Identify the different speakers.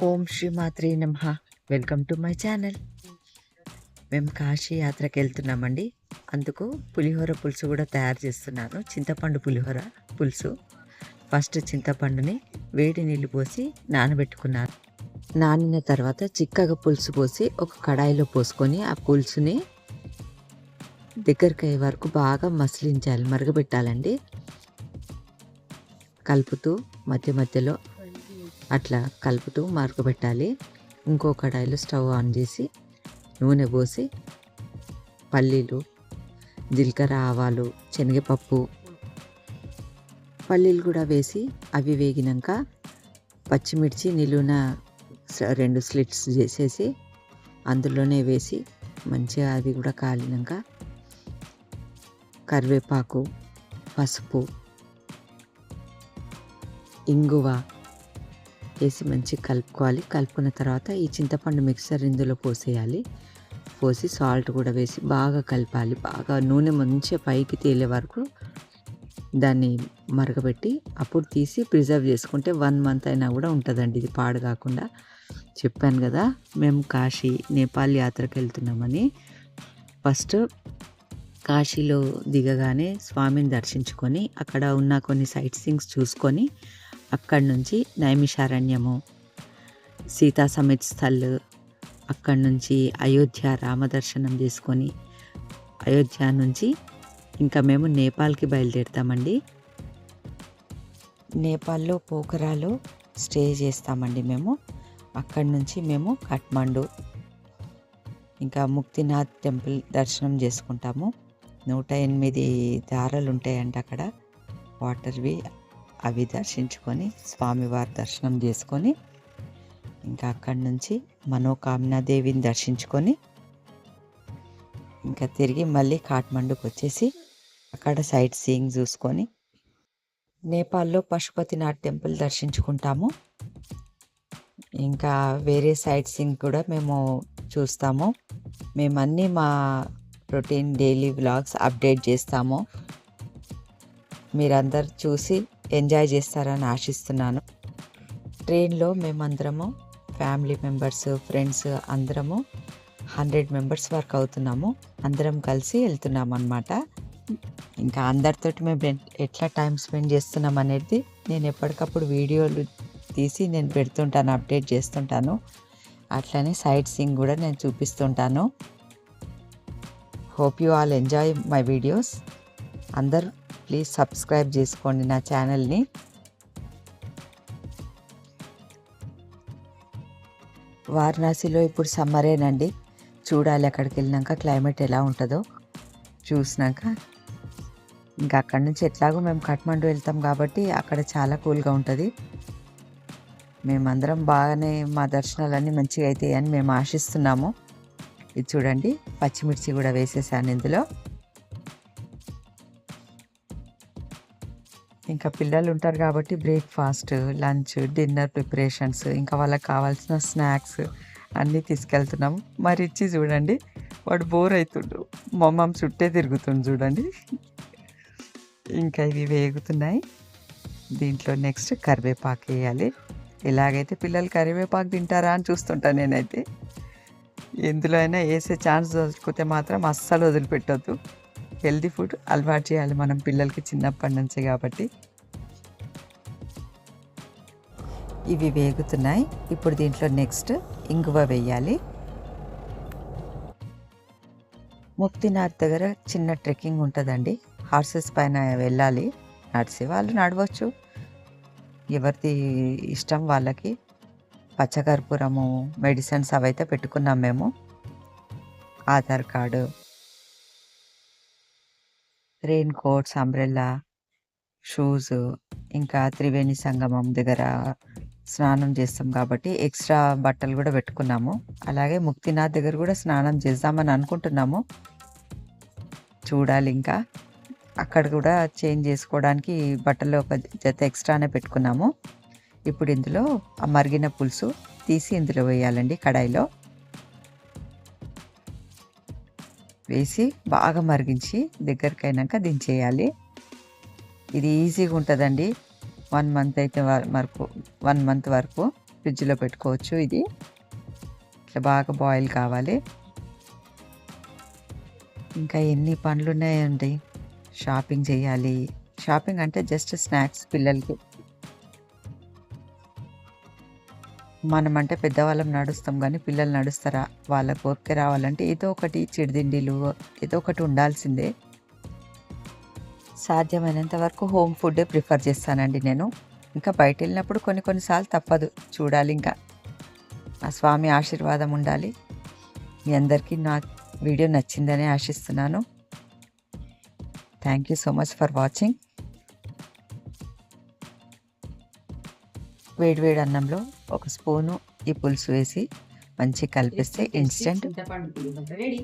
Speaker 1: ఓం శ్రీ మాత్రే నమః. Welcome to my channel. మేము కాశీ యాత్రకి వెళ్తున్నామండి. అందుకు పులిహోర పులుసు కూడా తయారు చేస్తున్నాను. చింతపండు పులిహోర పులుసు. ఫస్ట్ చింతపండుని వేడి నీళ్ళు పోసి నానబెట్టుకున్నాను. నానిన తర్వాత చిక్కగా పులుసు పోసి ఒక కడాయిలో పోసుకొని ఆ పులుసుని దగ్గరికి అయ్యే వరకు బాగా మసిలించాలి, మరగబెట్టాలండి. కలుపుతూ మధ్య మధ్యలో అట్లా కలుపుతూ మరగబెట్టాలి. ఇంకో కడాయిలో స్టవ్ ఆన్ చేసి నూనె పోసి పల్లీలు, జీలకర్ర, ఆవాలు, శనగపప్పు, పల్లీలు కూడా వేసి అవి వేగినాక పచ్చిమిర్చి నిలువున 2 స్లిట్స్ చేసేసి అందులోనే వేసి మంచిగా అది కూడా కాలినాక కరివేపాకు, పసుపు, ఇంగువ వేసి మంచిగా కలుపుకోవాలి. కలుపుకున్న తర్వాత ఈ చింతపండు మిక్సర్ ఇందులో పోసేయాలి. పోసి సాల్ట్ కూడా వేసి బాగా కలపాలి. బాగా నూనె మంచిగా పైకి తేలే వరకు దాన్ని మరగబెట్టి అప్పుడు తీసి ప్రిజర్వ్ చేసుకుంటే 1 మంత్ అయినా కూడా ఉంటుందండి. ఇది పాడు కాకుండా. చెప్పాను కదా మేము కాశీ నేపాల్ యాత్రకు వెళ్తున్నామని. ఫస్ట్ కాశీలో దిగగానే స్వామిని దర్శించుకొని అక్కడ ఉన్న కొన్ని సైట్ సీయింగ్స్ చూసుకొని అక్కడి నుంచి నైమిషారణ్యము, సీతా సమేత స్థల్, అక్కడి నుంచి అయోధ్య రామదర్శనం చేసుకొని అయోధ్య నుంచి ఇంకా మేము నేపాల్కి బయలుదేరుతామండి. నేపాల్లో పోఖరాలో స్టే చేస్తామండి మేము. అక్కడి నుంచి మేము కాఠ్మండు ఇంకా ముక్తినాథ్ టెంపుల్ దర్శనం చేసుకుంటాము. 108 దారాలు ఉంటాయంట అక్కడ వాటర్వి. అవి దర్శించుకొని స్వామివారి దర్శనం చేసుకొని ఇంకా అక్కడి నుంచి మనోకామనాదేవిని దర్శించుకొని ఇంకా తిరిగి మళ్ళీ కాఠ్మండుకి వచ్చేసి అక్కడ సైట్ సీయింగ్ చూసుకొని నేపాల్లో పశుపతినాథ్ టెంపుల్ దర్శించుకుంటాము. ఇంకా వేరే సైట్ సీయింగ్ కూడా మేము చూస్తాము. మేమన్నీ మా రొటీన్ డైలీ వ్లాగ్స్ అప్డేట్ చేస్తాము. మీరందరు చూసి ఎంజాయ్ చేస్తారని ఆశిస్తున్నాను. ట్రైన్లో మేమందరము ఫ్యామిలీ మెంబర్స్, ఫ్రెండ్స్ అందరము 100 మెంబర్స్ వరకు అవుతున్నాము. అందరం కలిసి వెళ్తున్నాం అన్నమాట. ఇంకా అందరితోటి మేము ఎట్లా టైం స్పెండ్ చేస్తున్నాం అనేది నేను ఎప్పటికప్పుడు వీడియోలు తీసి నేను పెడుతుంటాను, అప్డేట్ చేస్తుంటాను. అట్లనే సైట్ సీయింగ్ కూడా నేను చూపిస్తుంటాను. Hope you all enjoy my videos. అందరూ ప్లీజ్ సబ్స్క్రైబ్ చేసుకోండి నా ఛానల్ని. వారణాసిలో ఇప్పుడు సమ్మరేనండి. చూడాలి అక్కడికి వెళ్ళినాక క్లైమేట్ ఎలా ఉంటుందో చూసినాక. ఇంకా అక్కడి నుంచి ఎట్లాగో మేము కాఠ్మండు వెళ్తాం కాబట్టి అక్కడ చాలా కూల్గా ఉంటుంది. మేమందరం బాగానే మా దర్శనాలన్నీ మంచిగా అవుతాయి అని మేము ఆశిస్తున్నాము. ఇది చూడండి, పచ్చిమిర్చి కూడా వేసేసాను ఇందులో. ఇంకా పిల్లలు ఉంటారు కాబట్టి బ్రేక్ఫాస్ట్, లంచ్, డిన్నర్ ప్రిపరేషన్స్, ఇంకా వాళ్ళకి కావాల్సిన స్నాక్స్ అన్నీ తీసుకెళ్తున్నాము. మా రిచ్చి చూడండి, వాడు బోర్ అవుతుండు, మమ్మం చుట్టే తిరుగుతుంది చూడండి. ఇంకా ఇవి వేగుతున్నాయి. దీంట్లో నెక్స్ట్ కరివేపాకు వేయాలి. ఎలాగైతే పిల్లలు కరివేపాకు తింటారా అని చూస్తుంటాను నేనైతే. ఎందులో అయినా వేసే ఛాన్స్ దొరికితే మాత్రం అస్సలు వదిలిపెట్టొద్దు. హెల్దీ ఫుడ్ అలవాటు చేయాలి మనం పిల్లలకి చిన్నప్పటి నుంచి కాబట్టి. ఇవి వేగుతున్నాయి. ఇప్పుడు దీంట్లో నెక్స్ట్ ఇంగువ వేయాలి. ముక్తినాథ్ దగ్గర చిన్న ట్రెక్కింగ్ ఉంటుందండి. హార్సెస్ పైన వెళ్ళాలి. నడిచే వాళ్ళు నడవచ్చు, ఎవరిది ఇష్టం వాళ్ళకి. పచ్చకర్పూరము, మెడిసిన్స్ అవైతే పెట్టుకున్నాం మేము. Aadhaar card, rain coats, umbrella, shoes, ఇంకా త్రివేణి సంగమం దగ్గర స్నానం చేస్తాం కాబట్టి ఎక్స్ట్రా బట్టలు కూడా పెట్టుకున్నాము. అలాగే ముక్తినాథ్ దగ్గర కూడా స్నానం చేద్దామని అనుకుంటున్నాము. చూడాలి. ఇంకా అక్కడ కూడా చేంజ్ చేసుకోవడానికి బట్టలు ఒక జత ఎక్స్ట్రానే పెట్టుకున్నాము. ఇప్పుడు ఇందులో ఆ మరిగిన పులుసు తీసి ఇందులో వేయాలండి. కడాయిలో వేసి బాగా మరిగించి దగ్గరికి అయినాక దించేయాలి. ఇది ఈజీగా ఉంటుందండి. 1 మంత్ అయితే 1 మంత్ వరకు ఫ్రిడ్జ్‌లో పెట్టుకోవచ్చు ఇది. ఇట్లా బాగా బాయిల్ కావాలి. ఇంకా ఎన్ని పనులున్నాయండి. షాపింగ్ చేయాలి. షాపింగ్ అంటే జస్ట్ స్నాక్స్ పిల్లలకి. మనమంటే పెద్దవాళ్ళం నడుస్తాం గానీ, పిల్లలు నడుస్తారా? వాళ్ళకి ఓపిక రావాలంటే ఏదో ఒకటి చిరుతిండిలు ఏదో ఒకటి ఉండాల్సిందే. సాధ్యమైనంత వరకు హోమ్ ఫుడ్డే ప్రిఫర్ చేస్తానండి నేను. ఇంకా బయటెళ్ళినప్పుడు కొన్ని కొన్ని సార్లు తప్పదు. చూడాలింకా. ఆ స్వామి ఆశీర్వాదం ఉండాలి. మీ అందరికీ నా వీడియో నచ్చిందని ఆశిస్తున్నాను. Thank you so much for watching. వేడి వేడి అన్నంలో ఒక స్పూను ఈ పులుసు వేసి మంచిగా కలిపిస్తే ఇన్‌స్టంట్
Speaker 2: చింతపండు పులిహోర రెడీ.